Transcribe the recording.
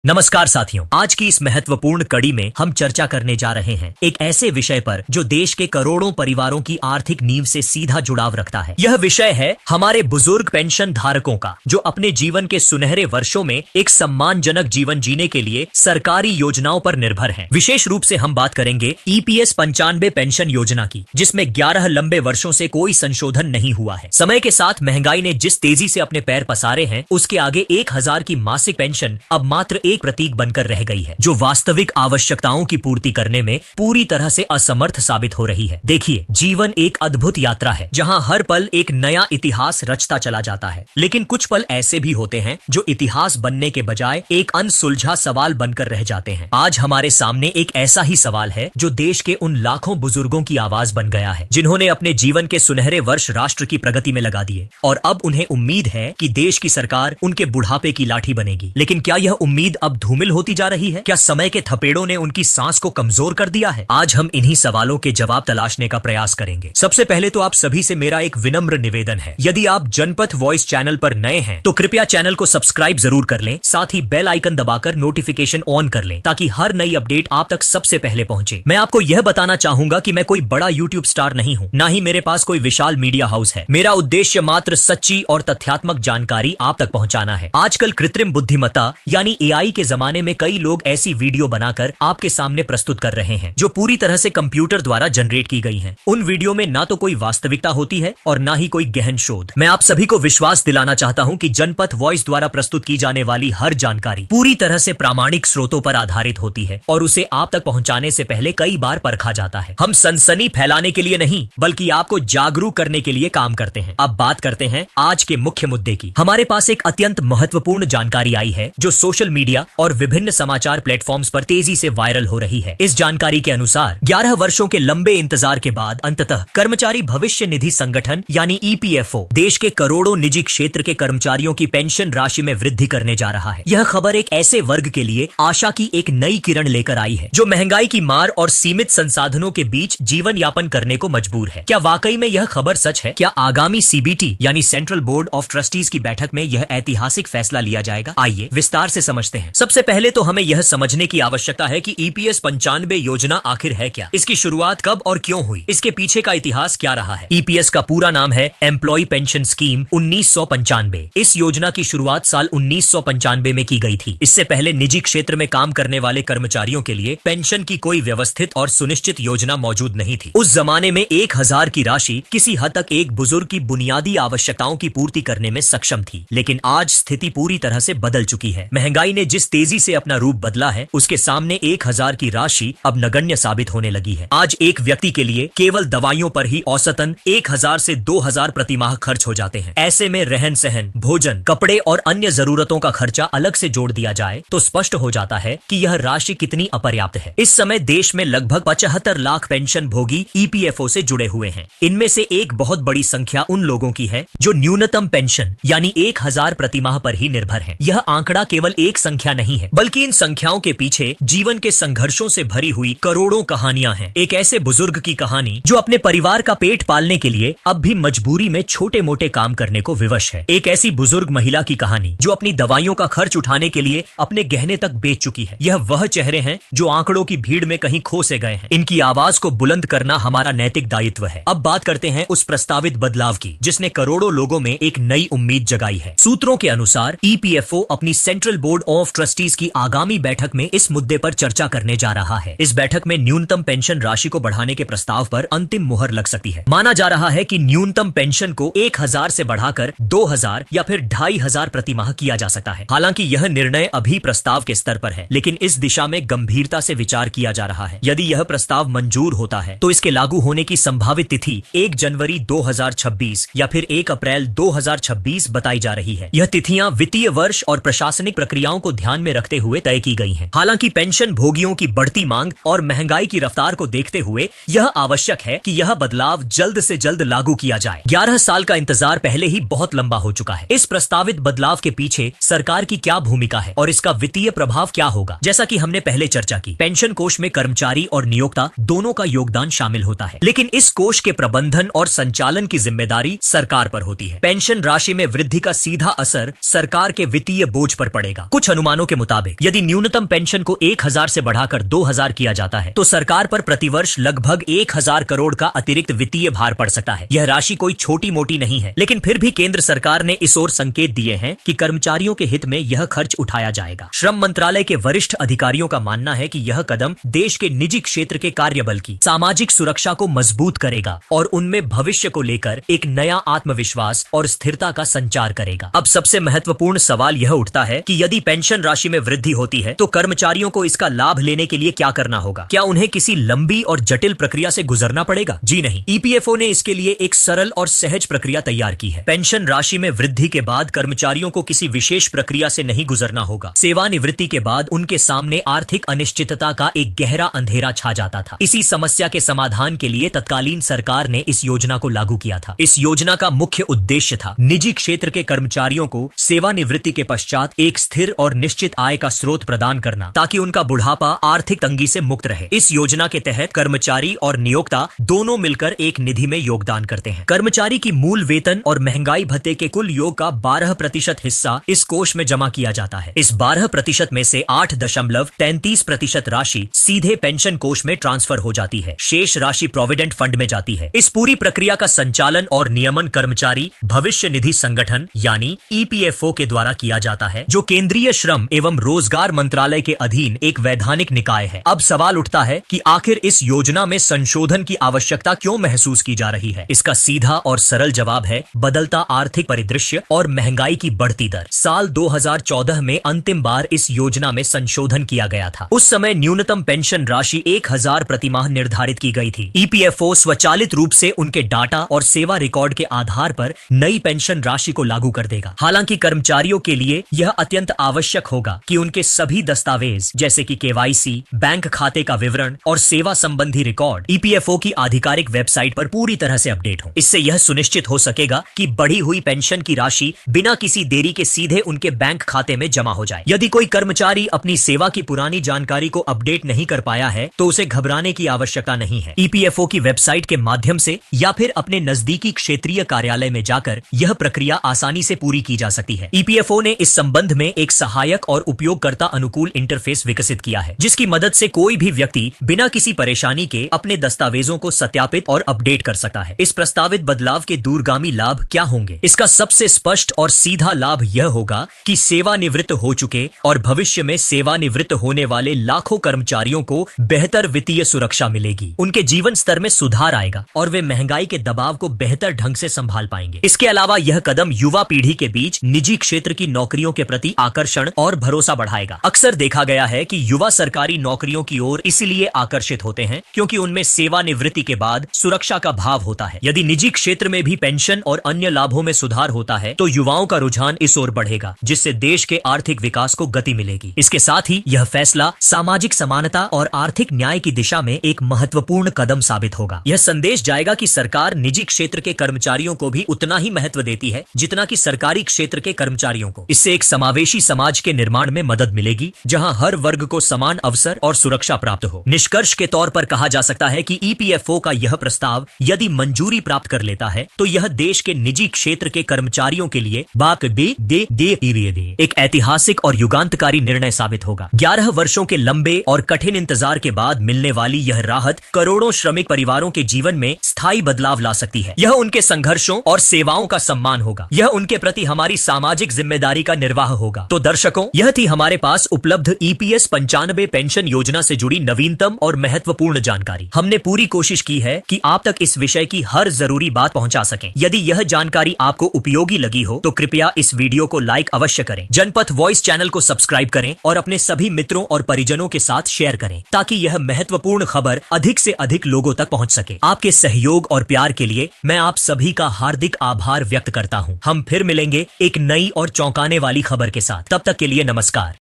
नमस्कार साथियों, आज की इस महत्वपूर्ण कड़ी में हम चर्चा करने जा रहे हैं एक ऐसे विषय पर जो देश के करोड़ों परिवारों की आर्थिक नींव से सीधा जुड़ाव रखता है। यह विषय है हमारे बुजुर्ग पेंशन धारकों का, जो अपने जीवन के सुनहरे वर्षों में एक सम्मानजनक जीवन जीने के लिए सरकारी योजनाओं पर निर्भर हैं। विशेष रूप से हम बात करेंगे EPS 95 पेंशन योजना की, जिसमें 11 लंबे वर्षों से कोई संशोधन नहीं हुआ है। समय के साथ महंगाई ने जिस तेजी से अपने पैर पसारे हैं, उसके आगे 1000 की मासिक पेंशन अब मात्र एक प्रतीक बनकर रह गई है, जो वास्तविक आवश्यकताओं की पूर्ति करने में पूरी तरह से असमर्थ साबित हो रही है। देखिए, जीवन एक अद्भुत यात्रा है, जहां हर पल एक नया इतिहास रचता चला जाता है। लेकिन कुछ पल ऐसे भी होते हैं जो इतिहास बनने के बजाय एक अनसुलझा सवाल बनकर रह जाते हैं। आज हमारे सामने एक ऐसा ही सवाल है जो देश के उन लाखों बुजुर्गों की आवाज बन गया है, जिन्होंने अपने जीवन के सुनहरे वर्ष राष्ट्र की प्रगति में लगा दिए, और अब उन्हें उम्मीद है कि देश की सरकार उनके बुढ़ापे की लाठी बनेगी। लेकिन क्या यह उम्मीद अब धूमिल होती जा रही है? क्या समय के थपेड़ों ने उनकी सांस को कमजोर कर दिया है? आज हम इन्हीं सवालों के जवाब तलाशने का प्रयास करेंगे। सबसे पहले तो आप सभी से मेरा एक विनम्र निवेदन है, यदि आप जनपथ वॉइस चैनल पर नए हैं तो कृपया चैनल को सब्सक्राइब जरूर कर लें, साथ ही बेल आइकन दबाकर नोटिफिकेशन ऑन कर लें, ताकि हर नई अपडेट आप तक सबसे पहले पहुंचे। मैं आपको यह बताना चाहूंगा कि मैं कोई बड़ा यूट्यूब स्टार नहीं हूं, ना ही मेरे पास कोई विशाल मीडिया हाउस है। मेरा उद्देश्य मात्र सच्ची और तथ्यात्मक जानकारी आप तक पहुंचाना है। आजकल कृत्रिम बुद्धिमत्ता यानी AI के जमाने में कई लोग ऐसी वीडियो बनाकर आपके सामने प्रस्तुत कर रहे हैं जो पूरी तरह से कंप्यूटर द्वारा जनरेट की गई हैं। उन वीडियो में ना तो कोई वास्तविकता होती है और ना ही कोई गहन शोध। मैं आप सभी को विश्वास दिलाना चाहता हूं कि जनपथ वॉइस द्वारा प्रस्तुत की जाने वाली हर जानकारी पूरी तरह से प्रामाणिक स्रोतों पर आधारित होती है और उसे आप तक पहुंचाने से पहले कई बार परखा जाता है। हम सनसनी फैलाने के लिए नहीं, बल्कि आपको जागरूक करने के लिए काम करते हैं। अब बात करते हैं आज के मुख्य मुद्दे की। हमारे पास एक अत्यंत महत्वपूर्ण जानकारी आई है जो सोशल मीडिया और विभिन्न समाचार प्लेटफॉर्म्स पर तेजी से वायरल हो रही है। इस जानकारी के अनुसार 11 वर्षों के लंबे इंतजार के बाद अंततः कर्मचारी भविष्य निधि संगठन यानी EPFO देश के करोड़ों निजी क्षेत्र के कर्मचारियों की पेंशन राशि में वृद्धि करने जा रहा है। यह खबर एक ऐसे वर्ग के लिए आशा की एक नई किरण लेकर आई है जो महंगाई की मार और सीमित संसाधनों के बीच जीवन यापन करने को मजबूर है। क्या वाकई में यह खबर सच है? क्या आगामी CBT यानी सेंट्रल बोर्ड ऑफ ट्रस्टीज की बैठक में यह ऐतिहासिक फैसला लिया जाएगा? आइए विस्तार से समझते हैं। सबसे पहले तो हमें यह समझने की आवश्यकता है कि EPS 95 योजना आखिर है क्या, इसकी शुरुआत कब और क्यों हुई, इसके पीछे का इतिहास क्या रहा है। EPS का पूरा नाम है एम्प्लॉय पेंशन स्कीम 1995। इस योजना की शुरुआत साल 1995 में की गई थी। इससे पहले निजी क्षेत्र में काम करने वाले कर्मचारियों के लिए पेंशन की कोई व्यवस्थित और सुनिश्चित योजना मौजूद नहीं थी। उस जमाने में 1000 की राशि किसी हद तक एक बुजुर्ग की बुनियादी आवश्यकताओं की पूर्ति करने में सक्षम थी। लेकिन आज स्थिति पूरी तरह से बदल चुकी है। महंगाई ने जिस तेजी से अपना रूप बदला है, उसके सामने 1000 की राशि अब नगण्य साबित होने लगी है। आज एक व्यक्ति के लिए केवल दवाइयों पर ही औसतन 1000 से 2000 प्रति माह खर्च हो जाते हैं। ऐसे में रहन सहन, भोजन, कपड़े और अन्य जरूरतों का खर्चा अलग से जोड़ दिया जाए तो स्पष्ट हो जाता है कि यह राशि कितनी अपर्याप्त है। इस समय देश में लगभग 75 लाख पेंशन भोगी EPFO से जुड़े हुए हैं। इनमें से एक बहुत बड़ी संख्या उन लोगों की है जो न्यूनतम पेंशन यानी 1000 प्रति माह पर ही निर्भर है। यह आंकड़ा केवल एक संख्या नहीं है, बल्कि इन संख्याओं के पीछे जीवन के संघर्षों से भरी हुई करोड़ों कहानियां हैं। एक ऐसे बुजुर्ग की कहानी जो अपने परिवार का पेट पालने के लिए अब भी मजबूरी में छोटे मोटे काम करने को विवश है। एक ऐसी बुजुर्ग महिला की कहानी जो अपनी दवाइयों का खर्च उठाने के लिए अपने गहने तक बेच चुकी है। यह वह चेहरे हैं जो आंकड़ों की भीड़ में कहीं खो से गए हैं। इनकी आवाज को बुलंद करना हमारा नैतिक दायित्व है। अब बात करते हैं उस प्रस्तावित बदलाव की जिसने करोड़ों लोगों में एक नई उम्मीद जगाई है। सूत्रों के अनुसार EPFO अपनी सेंट्रल बोर्ड ऑफ ट्रस्टीज की आगामी बैठक में इस मुद्दे पर चर्चा करने जा रहा है। इस बैठक में न्यूनतम पेंशन राशि को बढ़ाने के प्रस्ताव पर अंतिम मुहर लग सकती है। माना जा रहा है कि न्यूनतम पेंशन को 1000 से बढ़ाकर 2000 या फिर 2500 प्रति माह किया जा सकता है। हालांकि यह निर्णय अभी प्रस्ताव के स्तर पर है, लेकिन इस दिशा में गंभीरता से विचार किया जा रहा है। यदि यह प्रस्ताव मंजूर होता है तो इसके लागू होने की संभावित तिथि 1 जनवरी 2026 या फिर 1 अप्रैल 2026 बताई जा रही है। यह तिथियां वित्तीय वर्ष और प्रशासनिक प्रक्रियाओं को ध्यान में रखते हुए तय की गई हैं। हालांकि पेंशन भोगियों की बढ़ती मांग और महंगाई की रफ्तार को देखते हुए यह आवश्यक है कि यह बदलाव जल्द से जल्द लागू किया जाए। 11 साल का इंतजार पहले ही बहुत लंबा हो चुका है। इस प्रस्तावित बदलाव के पीछे सरकार की क्या भूमिका है और इसका वित्तीय प्रभाव क्या होगा? जैसा कि हमने पहले चर्चा की, पेंशन कोष में कर्मचारी और नियोक्ता दोनों का योगदान शामिल होता है, लेकिन इस कोष के प्रबंधन और संचालन की जिम्मेदारी सरकार पर होती है। पेंशन राशि में वृद्धि का सीधा असर सरकार के वित्तीय बोझ पर पड़ेगा। कुछ अनुमान अनुमानों के मुताबिक यदि न्यूनतम पेंशन को 1000 से बढ़ाकर 2000 किया जाता है तो सरकार पर प्रतिवर्ष लगभग 1000 करोड़ का अतिरिक्त वित्तीय भार पड़ सकता है। यह राशि कोई छोटी मोटी नहीं है, लेकिन फिर भी केंद्र सरकार ने इस ओर संकेत दिए हैं कि कर्मचारियों के हित में यह खर्च उठाया जाएगा। श्रम मंत्रालय के वरिष्ठ अधिकारियों का मानना है कि यह कदम देश के निजी क्षेत्र के कार्यबल की सामाजिक सुरक्षा को मजबूत करेगा और उनमें भविष्य को लेकर एक नया आत्मविश्वास और स्थिरता का संचार करेगा। अब सबसे महत्वपूर्ण सवाल यह उठता है कि यदि पेंशन राशि में वृद्धि होती है तो कर्मचारियों को इसका लाभ लेने के लिए क्या करना होगा? क्या उन्हें किसी लंबी और जटिल प्रक्रिया से गुजरना पड़ेगा? जी नहीं, ईपीएफओ ने इसके लिए एक सरल और सहज प्रक्रिया तैयार की है। पेंशन राशि में वृद्धि के बाद कर्मचारियों को किसी विशेष प्रक्रिया से नहीं गुजरना होगा। सेवानिवृत्ति के बाद उनके सामने आर्थिक अनिश्चितता का एक गहरा अंधेरा छा जाता था। इसी समस्या के समाधान के लिए तत्कालीन सरकार ने इस योजना को लागू किया था। इस योजना का मुख्य उद्देश्य था निजी क्षेत्र के कर्मचारियों को सेवानिवृत्ति के पश्चात एक स्थिर और निश्चित आय का स्रोत प्रदान करना, ताकि उनका बुढ़ापा आर्थिक तंगी से मुक्त रहे। इस योजना के तहत कर्मचारी और नियोक्ता दोनों मिलकर एक निधि में योगदान करते हैं। कर्मचारी की मूल वेतन और महंगाई भत्ते के कुल योग का 12% हिस्सा इस कोष में जमा किया जाता है। इस 12% में से 8.33% राशि सीधे पेंशन कोष में ट्रांसफर हो जाती है। शेष राशि प्रोविडेंट फंड में जाती है। इस पूरी प्रक्रिया का संचालन और नियमन कर्मचारी भविष्य निधि संगठन यानी ईपीएफओ के द्वारा किया जाता है, जो केंद्रीय श्रम एवं रोजगार मंत्रालय के अधीन एक वैधानिक निकाय है। अब सवाल उठता है कि आखिर इस योजना में संशोधन की आवश्यकता क्यों महसूस की जा रही है? इसका सीधा और सरल जवाब है बदलता आर्थिक परिदृश्य और महंगाई की बढ़ती दर। साल 2014 में अंतिम बार इस योजना में संशोधन किया गया था। उस समय न्यूनतम पेंशन राशि 1000 प्रतिमाह निर्धारित की गई थी। ईपीएफओ स्वचालित रूप से उनके डाटा और सेवा रिकॉर्ड के आधार पर नई पेंशन राशि को लागू कर देगा। हालांकि कर्मचारियों के लिए यह अत्यंत आवश्यक होगा कि उनके सभी दस्तावेज जैसे कि केवाईसी, बैंक खाते का विवरण और सेवा संबंधी रिकॉर्ड ईपीएफओ की आधिकारिक वेबसाइट पर पूरी तरह से अपडेट हो। इससे यह सुनिश्चित हो सकेगा कि बढ़ी हुई पेंशन की राशि बिना किसी देरी के सीधे उनके बैंक खाते में जमा हो जाए। यदि कोई कर्मचारी अपनी सेवा की पुरानी जानकारी को अपडेट नहीं कर पाया है तो उसे घबराने की आवश्यकता नहीं है। ईपीएफओ की वेबसाइट के माध्यम से या फिर अपने नजदीकी क्षेत्रीय कार्यालय में जाकर यह प्रक्रिया आसानी से पूरी की जा सकती है। ईपीएफओ ने इस संबंध में एक सहायक और उपयोगकर्ता अनुकूल इंटरफेस विकसित किया है, जिसकी मदद से कोई भी व्यक्ति बिना किसी परेशानी के अपने दस्तावेजों को सत्यापित और अपडेट कर सकता है। इस प्रस्तावित बदलाव के दूरगामी लाभ क्या होंगे? इसका सबसे स्पष्ट और सीधा लाभ यह होगा कि सेवानिवृत्त हो चुके और भविष्य में सेवानिवृत्त होने वाले लाखों कर्मचारियों को बेहतर वित्तीय सुरक्षा मिलेगी। उनके जीवन स्तर में सुधार आएगा और वे महंगाई के दबाव को बेहतर ढंग से संभाल पाएंगे। इसके अलावा यह कदम युवा पीढ़ी के बीच निजी क्षेत्र की नौकरियों के प्रति आकर्षण और भरोसा बढ़ाएगा। अक्सर देखा गया है कि युवा सरकारी नौकरियों की ओर इसलिए आकर्षित होते हैं क्योंकि उनमें सेवानिवृत्ति के बाद सुरक्षा का भाव होता है। यदि निजी क्षेत्र में भी पेंशन और अन्य लाभों में सुधार होता है तो युवाओं का रुझान इस ओर बढ़ेगा, जिससे देश के आर्थिक विकास को गति मिलेगी। इसके साथ ही यह फैसला सामाजिक समानता और आर्थिक न्याय की दिशा में एक महत्वपूर्ण कदम साबित होगा। यह संदेश जाएगा कि सरकार निजी क्षेत्र के कर्मचारियों को भी उतना ही महत्व देती है जितना कि सरकारी क्षेत्र के कर्मचारियों को। इससे एक समावेशी समाज के निर्माण में मदद मिलेगी, जहां हर वर्ग को समान अवसर और सुरक्षा प्राप्त हो। निष्कर्ष के तौर पर कहा जा सकता है कि ईपीएफओ का यह प्रस्ताव यदि मंजूरी प्राप्त कर लेता है तो यह देश के निजी क्षेत्र के कर्मचारियों के लिए एक ऐतिहासिक और युगांतकारी निर्णय साबित होगा। 11 वर्षों के लंबे और कठिन इंतजार के बाद मिलने वाली यह राहत करोड़ों श्रमिक परिवारों के जीवन में स्थायी बदलाव ला सकती है। यह उनके संघर्षों और सेवाओं का सम्मान होगा। यह उनके प्रति हमारी सामाजिक जिम्मेदारी का निर्वाह होगा। तो दर्शकों, यह थी हमारे पास उपलब्ध ईपीएस 95 पेंशन योजना से जुड़ी नवीनतम और महत्वपूर्ण जानकारी। हमने पूरी कोशिश की है कि आप तक इस विषय की हर जरूरी बात पहुंचा सकें। यदि यह जानकारी आपको उपयोगी लगी हो तो कृपया इस वीडियो को लाइक अवश्य करें। जनपथ वॉइस चैनल को सब्सक्राइब करें और अपने सभी मित्रों और परिजनों के साथ शेयर करें, ताकि यह महत्वपूर्ण खबर अधिक से अधिक लोगों तक पहुंच सके। आपके सहयोग और प्यार के लिए मैं आप सभी का हार्दिक आभार व्यक्त करता हूं। हम फिर मिलेंगे एक नई और चौंकाने वाली खबर के साथ। तब तक के लिए नमस्कार।